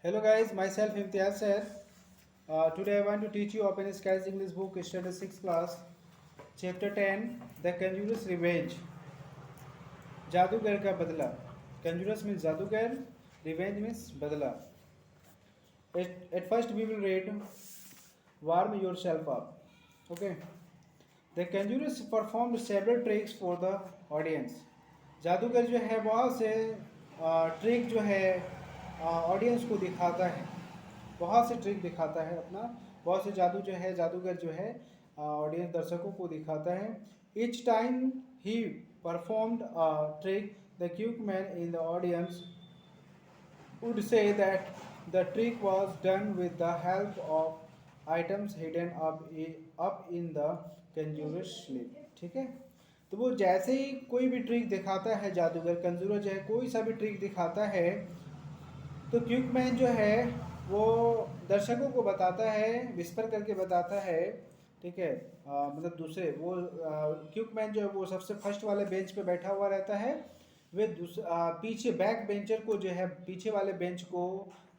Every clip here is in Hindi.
Hello guys, myself Imtiaz sir. Today I want to teach you Open Skies English book, Standard 6th class, Chapter 10, The Conjurer's Revenge. जादूगर का बदला. Conjurers means जादूगर, revenge means बदला. At first we will read, warm yourself up. Okay. The conjurers performed several tricks for the audience. जादूगर जो है बहुत से ट्रिक जो है ऑडियंस को दिखाता है, बहुत से ट्रिक दिखाता है अपना, बहुत से जादू जो है जादूगर जो है ऑडियंस दर्शकों को दिखाता है. Each time he performed a trick the quick man in the audience would say that the trick was done with the help of items hidden up in the conjurer's sleeve. ठीक है, तो वो जैसे ही कोई भी ट्रिक दिखाता है जादूगर, कंजूरर जो है कोई सा भी ट्रिक दिखाता है, तो क्यूकमैन जो है वो दर्शकों को बताता है, विस्पर करके बताता है. ठीक है, मतलब दूसरे वो क्यूकमैन जो है वो सबसे फर्स्ट वाले बेंच पे बैठा हुआ रहता है. वे पीछे बैक बेंचर को जो है पीछे वाले बेंच को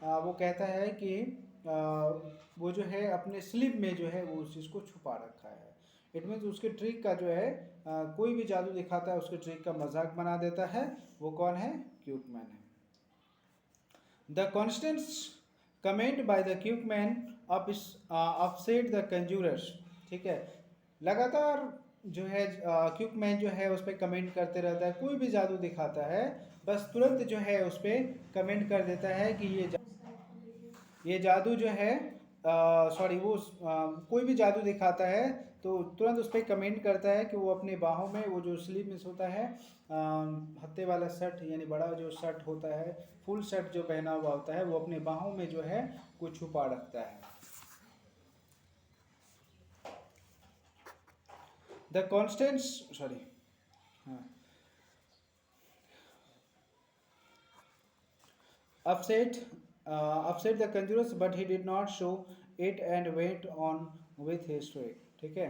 वो कहता है कि वो जो है अपने स्लीप में जो है वो उस चीज़ को छुपा रखा है. इट मीन्स उसके ट्रिक का जो है कोई भी जादू दिखाता है उसके ट्रिक का मजाक बना देता है. वो कौन है? क्यूकमैन है. The constants comment by the quick man upset the conjurers. ठीक है, लगातार जो है क्यूकमैन जो है उस पर कमेंट करते रहता है. कोई भी जादू दिखाता है बस तुरंत जो है उस पर कमेंट कर देता है कि ये जादू जो है सॉरी वो कोई भी जादू दिखाता है तो तुरंत उस पर कमेंट करता है कि वो अपने बाहों में वो जो स्लीव मिस होता है हत्थे वाला शर्ट यानी बड़ा जो शर्ट होता है, फुल शर्ट जो पहना हुआ होता है वो अपने बाहों में जो है वो छुपा रखता है. The constants sorry upset the conjurers but he did not show it and went on with his trick. ठीक है,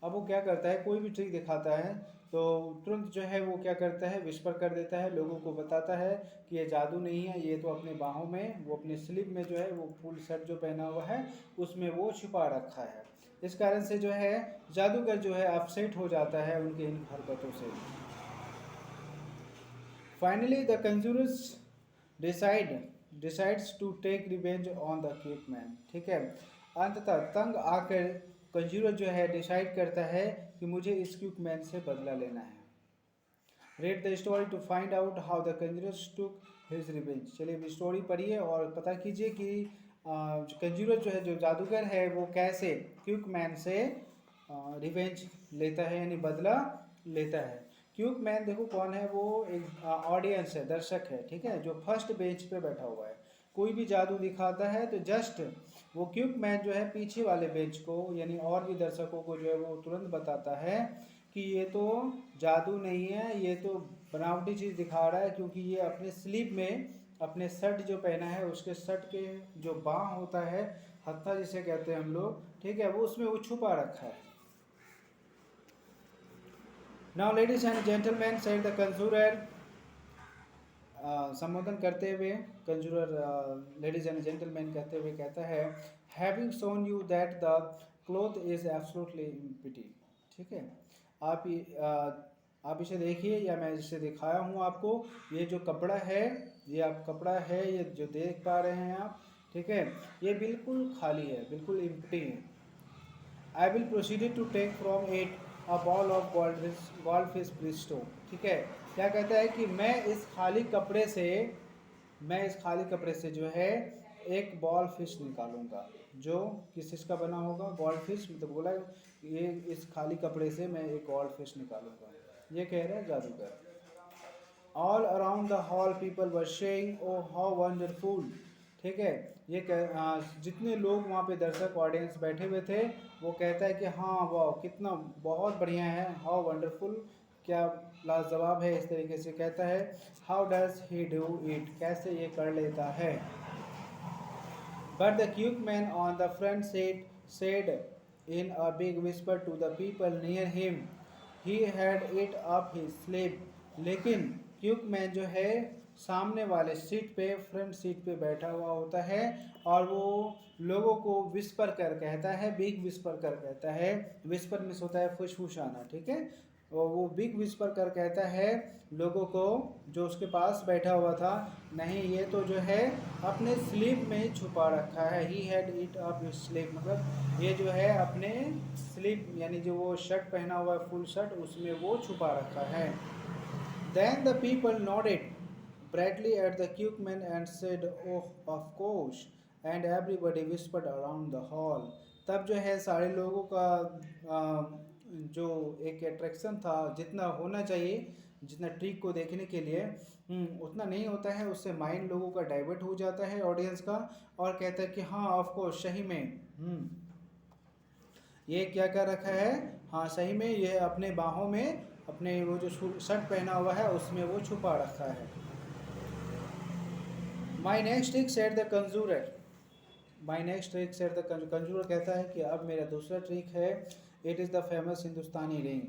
अब वो क्या करता है, कोई भी ट्रिक दिखाता है तो तुरंत जो है वो क्या करता है, विस्पर कर देता है, लोगों को बताता है कि ये जादू नहीं है, ये तो अपने बाहों में वो अपने स्लीव में जो है वो फुल शर्ट जो पहना हुआ है उसमें वो छुपा रखा है. इस कारण से जो है जादूगर जो है अपसेट हो जाता है उनकी इन हरकतों से. Finally the conjurers decides to take revenge on the quick man. ठीक है, अंततः तंग आकर कंजूरर जो है डिसाइड करता है कि मुझे इस क्यूकमैन से बदला लेना है. Read the story to find out how the conjurers took his revenge. चलिए अब स्टोरी पढ़िए और पता कीजिए कि कंजूरर जो है जो जादूगर है वो कैसे क्यूकमैन से रिवेंज लेता है यानी बदला लेता है. क्यूकमैन देखो कौन है, वो एक ऑडियंस है, दर्शक है. ठीक है, जो फर्स्ट बेंच पे बैठा हुआ है. कोई भी जादू दिखाता है तो जस्ट वो क्यूकमैन जो है पीछे वाले बेंच को यानी और भी दर्शकों को जो है वो तुरंत बताता है कि ये तो जादू नहीं है, ये तो बनावटी चीज़ दिखा रहा है, क्योंकि ये अपने स्लीव में अपने शर्ट जो पहना है उसके शर्ट के जो बाँह होता है, हत्था जिसे कहते हैं हम लोग, ठीक है, वो उसमें वो छुपा रखा है. Now ladies and gentleman said the conjurer. संबोधन करते हुए कंजूरर लेडीज एंड जेंटलमैन कहते हुए कहता है, having shown you that the cloth is absolutely empty. ठीक है, आप इसे देखिए या मैं इसे दिखाया हूँ आपको, ये जो कपड़ा है, ये आप कपड़ा है, ये जो देख पा रहे हैं आप, ठीक है, ये बिल्कुल खाली है, बिल्कुल एम्प्टी है. I will proceed to take from it a bowl of gold fish presto. ठीक है, क्या कहता है कि मैं इस खाली कपड़े से जो है एक बॉल फिश निकालूंगा जो किस चीज़ का बना होगा, गोल्ड फिश. मतलब बोला ये इस खाली कपड़े से मैं एक गोल्ड फिश निकालूंगा, ये कह रहा है जादूगर. All around the hall people were saying oh how wonderful. ठीक है, जितने लोग वहाँ पे दर्शक ऑडियंस बैठे हुए थे वो कहता है कि हाँ वाह कितना बहुत बढ़िया है, हाउ वंडरफुल क्या लाजवाब है, इस तरीके से कहता है. How does he do it, कैसे ये कर लेता है. But the quick man on the front seat said in a big whisper to the people near him he had it up his sleeve. लेकिन क्यूक मैन जो है सामने वाले सीट पे, फ्रंट सीट पे बैठा हुआ होता है और वो लोगों को विस्पर कर कहता है, बिग विस्पर कर कहता है। विस्पर मिस होता है फुसफुसाना, ठीक है। और वो बिग विस्पर कर कहता है लोगों को जो उसके पास बैठा हुआ था, नहीं ये तो जो है अपने स्लीप में ही छुपा रखा है। He had it up his sleep, मतलब ये जो है अपने स्लीप यानी जो वो शर्ट पहना हुआ है फुल शर्ट, उसमें वो छुपा रखा है। Then the people nodded brightly at the Cookman and said, "Oh, of course," and everybody whispered around the hall. तब जो है सारे लोगों का जो एक अट्रैक्शन था, जितना होना चाहिए, जितना ट्रिक को देखने के लिए उतना नहीं होता है, उससे माइंड लोगों का डाइवर्ट हो जाता है ऑडियंस का, और कहता है कि हाँ ऑफ कोर्स सही में ये क्या कर रखा है, हाँ सही में ये अपने बाहों में अपने वो जो शर्ट पहना हुआ है उसमें वो छुपा रखा है। My next trick said the conjurer, my next trick said the conjurer कहता है कि अब मेरा दूसरा ट्रिक है, it is the famous Hindustani ring.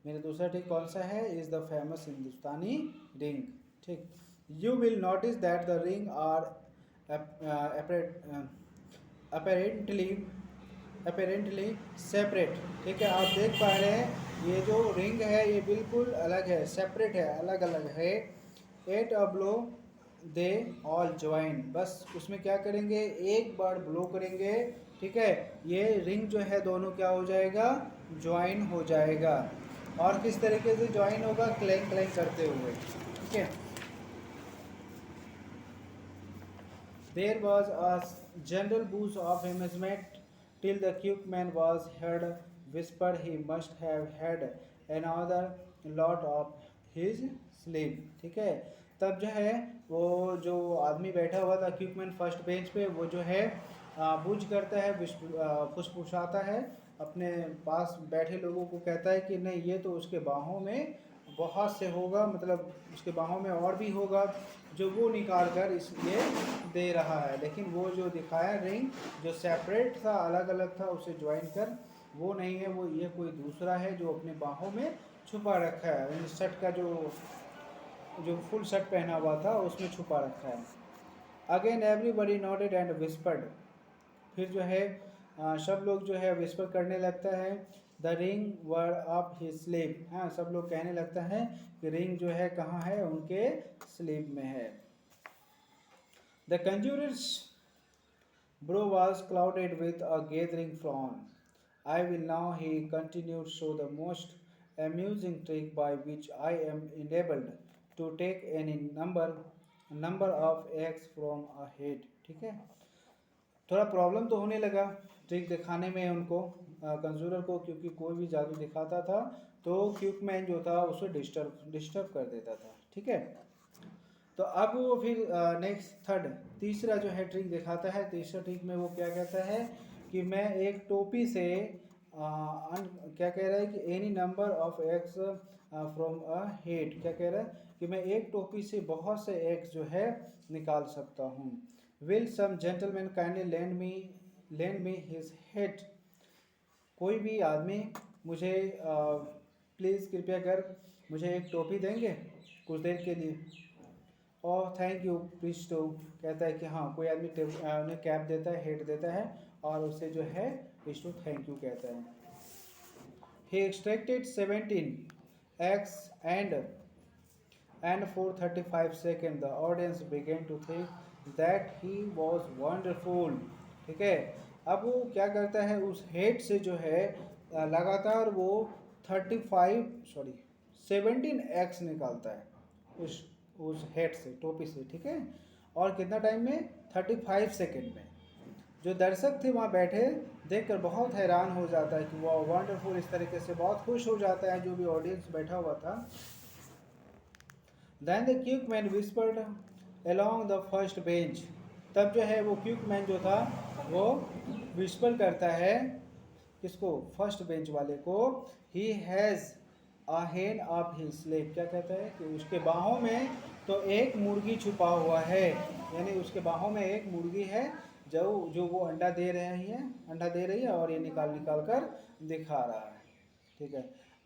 मेरा दूसरा ट्रिक कौन सा है, is the famous Hindustani ring, ठीक। You will notice that the ring are apparently separate, ठीक है। आप देख पा रहे हैं ये जो रिंग है ये बिल्कुल अलग है, सेपरेट है, अलग अलग है। At a blow they all join, बस उसमें क्या करेंगे, एक बार ब्लो करेंगे, ठीक है, ये रिंग जो है दोनों क्या हो जाएगा, ज्वाइन हो जाएगा। और किस तरीके से ज्वाइन होगा, क्लैंग क्लैंग करते हुए, ठीक है। There was a general buzz of amusement till the Cookman was heard whisper he must have had another lot of his sleep, ठीक है। तब जो है वो जो आदमी बैठा हुआ था क्यूकमैन फर्स्ट बेंच पे, वो जो है बुझ करता है, फुसफुसाता है अपने पास बैठे लोगों को, कहता है कि नहीं ये तो उसके बाहों में बहुत से होगा, मतलब उसके बाहों में और भी होगा जो वो निकाल कर इसलिए दे रहा है। लेकिन वो जो दिखाया रिंग जो सेपरेट था, अलग अलग था, उसे ज्वाइन कर वो नहीं है, वो ये कोई दूसरा है जो अपने बाहों में छुपा रखा है। शर्ट का जो फुल शर्ट पहना हुआ था उसमें छुपा रखा है। Again everybody noted and whispered, फिर जो है सब लोग जो है विस्पर करने लगता है, the ring were up his sleep, हाँ सब लोग कहने लगता है कि रिंग जो है कहाँ है, उनके स्लीप में है। The conjurers brow was clouded with a gathering frown. I will now, he continued, show the most amusing trick by which I am enabled to take any number of eggs from a head, ठीक है। थोड़ा प्रॉब्लम तो होने लगा ट्रिक दिखाने में उनको, कंजूरर को, क्योंकि कोई भी जादू दिखाता था तो क्यूकमैन जो था उसे डिस्टर्ब कर देता था, ठीक है। तो अब वो फिर नेक्स्ट तीसरा जो है ट्रिक दिखाता है। तीसरा ट्रिक में वो क्या कहता है कि मैं एक टोपी से क्या कह रहा है कि any number of eggs from a head, क्या कह रहा है कि मैं एक टोपी से बहुत से एग्स जो है निकाल सकता हूँ। Will some gentleman kindly lend me his head, कोई भी आदमी मुझे प्लीज़ कृपया कर मुझे एक टोपी देंगे कुछ देर के लिए। और थैंक यू प्लीज टू, कहता है कि हाँ कोई आदमी उन्हें कैप देता है, हेड देता है और उसे जो है प्लीज टू थैंक यू कहता है। ही extracted 17 eggs and for 35 seconds the audience began to think that he was wonderful, ठीक है। अब वो क्या करता है, उस हेड से जो है लगातार वो 17 eggs निकालता है उस हेड से, टोपी से, ठीक है। और कितना टाइम में, 35 सेकेंड में। जो दर्शक थे वहाँ बैठे देखकर बहुत हैरान हो जाता है कि वह वंडरफुल, इस तरीके से बहुत खुश हो जाता है जो भी ऑडियंस बैठा हुआ था। Then the Cookman whispered along the first bench, तब जो है वो क्यूकमैन जो था वो विस्पर करता है किसको, फर्स्ट बेंच वाले को, ही हैज़ अ हेन ऑफ हिज स्लीप, क्या कहता है कि उसके बाहों में तो एक मुर्गी छुपा हुआ है, यानी उसके बाहों में एक मुर्गी है जो वो अंडा दे रही है और ये निकाल कर दिखा रहा है, ठीक है।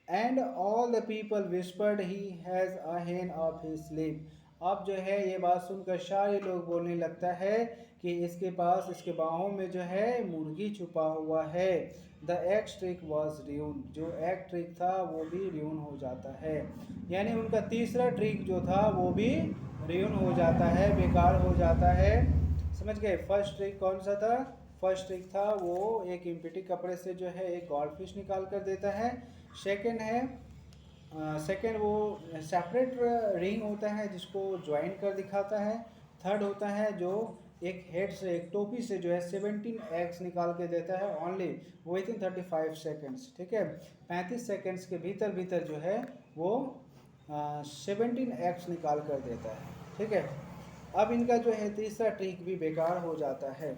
And all the people whispered he has a हेन ऑफ हिज स्लीप, अब जो है ये बात सुनकर सारे लोग बोलने लगता है कि इसके पास, इसके बाहों में जो है मुर्गी छुपा हुआ है। The x trick was ruin, जो एक ट्रिक था वो भी र्यून हो जाता है, यानी उनका तीसरा ट्रिक जो था वो भी र्यून हो जाता है, बेकार हो जाता है। समझ गए? फर्स्ट ट्रिक कौन सा था? फर्स्ट ट्रिक था वो एक एम्प्टी कपड़े से जो है एक गोल्ड फिश निकाल कर देता है। सेकंड है, सेकंड वो सेपरेट रिंग होता है जिसको ज्वाइन कर दिखाता है। थर्ड होता है जो एक हेड से, एक टोपी से जो है 17 एग्स निकाल के देता है ओनली विद इन 35 सेकेंड्स। ठीक है, 35 सेकेंड्स के भीतर भीतर जो है वो 17 एग्स निकाल कर देता है। ठीक है, अब इनका जो है तीसरा ट्रिक भी बेकार हो जाता है।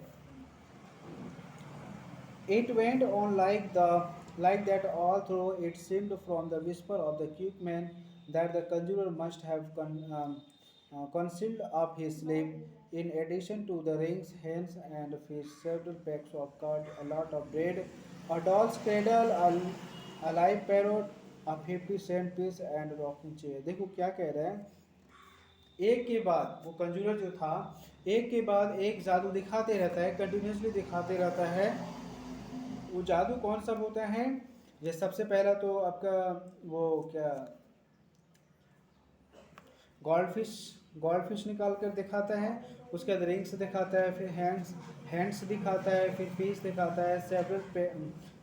It went on like that all through. It seemed from the whisper of the cute man that the conjurer must have concealed up his sleeve. In addition to the rings, hands, and fish, several packs of cards, a lot of bread, a doll's cradle, a live parrot, a 50-cent piece, and a rocking chair. देखो क्या कह रहे हैं, एक के बाद वो कंजूरर जो था एक के बाद एक जादू दिखाते रहता है, कंटिन्यूसली दिखाते रहता है। वो जादू कौन सा होता है? ये सबसे पहला तो आपका वो क्या, गोल्ड फिश निकाल कर दिखाता है, उसके बाद रिंग्स दिखाता है, फिर हैंड्स दिखाता है, फिर फिश दिखाता है, सेवरल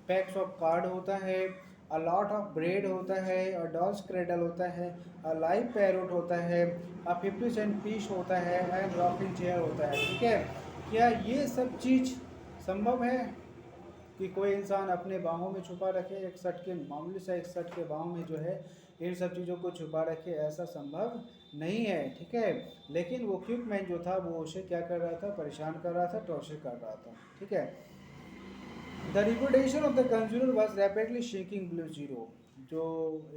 पैक्स ऑफ कार्ड होता है, अ लॉट ऑफ ब्रेड होता है, अ डॉल्स क्रेडल होता है, अ लाइव पैरोट होता है, अ 50 सेंट पीस होता है, एंड रॉकिंग चेयर होता है। ठीक है, क्या ये सब चीज़ संभव है कि कोई इंसान अपने बाहों में छुपा रखे? एक शर्ट के, मामूली सा एक शर्ट के बाहों में जो है इन सब चीज़ों को छुपा रखे, ऐसा संभव नहीं है। ठीक है, लेकिन वो क्यूक मैन जो था वो उसे क्या कर रहा था? परेशान कर रहा था, टॉर्चर कर रहा था। ठीक है, the reputation of the conjurer was rapidly shaking below zero. जो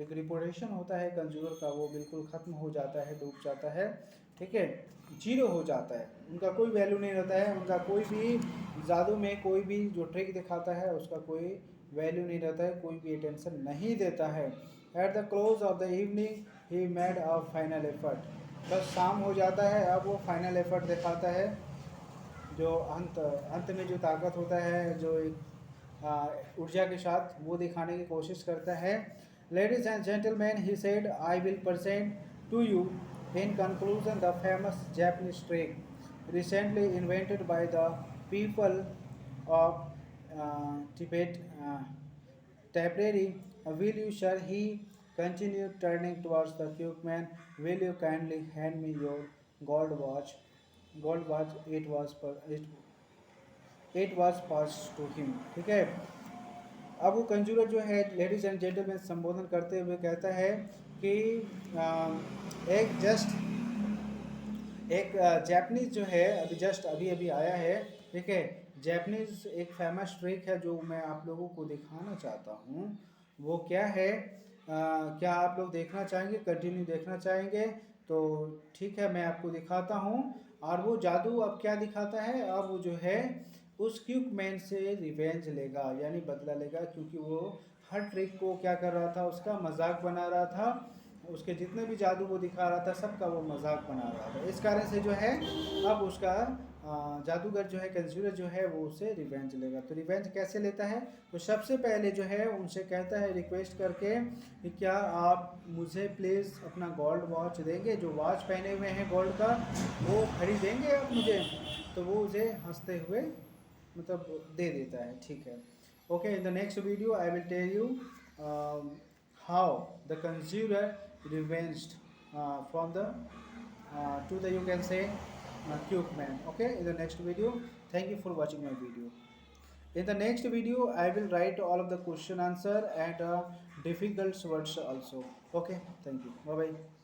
एक रिपुटेशन होता है कंज्यूरर का वो बिल्कुल ख़त्म हो जाता है, डूब जाता है। ठीक है, जीरो हो जाता है, उनका कोई वैल्यू नहीं रहता है, उनका कोई भी जादू में कोई भी जो ट्रिक दिखाता है उसका कोई वैल्यू नहीं रहता है, कोई भी अटेंशन नहीं देता है। At the close of the evening he made a final effort. बस शाम हो जाता है, अब वो फाइनल एफर्ट दिखाता है, जो अंत में जो ताकत होता है, जो एक ऊर्जा के साथ वो दिखाने की कोशिश करता है। Ladies and gentleman, he said, I will present to you in conclusion the famous Japanese trick recently invented by the people of Tibet. Tabrari, will you, sir? He continued, turning towards the cube man. Will you kindly hand me your gold watch? Gold watch. It was passed to him. ठीक है, अब वो कंजूरर जो है लेडीज एंड जेंटलमैन संबोधन करते हुए कहता है कि एक जैपनीज़ जो है अभी अभी आया है। ठीक है, जैपनीज़ एक फेमस ट्रिक है जो मैं आप लोगों को दिखाना चाहता हूँ। वो क्या है? क्या आप लोग देखना चाहेंगे, कंटिन्यू देखना चाहेंगे? तो ठीक है, मैं आपको दिखाता हूँ। और वो जादू अब क्या दिखाता है? अब वो जो है उस क्यूक मैन से रिवेंज लेगा, यानी बदला लेगा, क्योंकि वो हर ट्रिक को क्या कर रहा था? उसका मजाक बना रहा था, उसके जितने भी जादू वो दिखा रहा था सबका वो मजाक बना रहा था। इस कारण से जो है अब उसका जादूगर जो है, कंज्यूरर जो है, वो उसे रिवेंज लेगा। तो रिवेंज कैसे लेता है? तो सबसे पहले जो है उनसे कहता है रिक्वेस्ट करके कि क्या आप मुझे प्लीज़ अपना गोल्ड वॉच देंगे, जो वॉच पहने हुए हैं गोल्ड का वो खरीदेंगे आप मुझे? तो वो उसे हंसते हुए मतलब दे देता है। ठीक है, okay, in the next video I will tell you how the conjurer revenged from the to the, you can say, cube man. Okay, in the next video, thank you for watching my video. In the next video I will write all of the question answer and difficult words also. Okay, thank you, bye bye.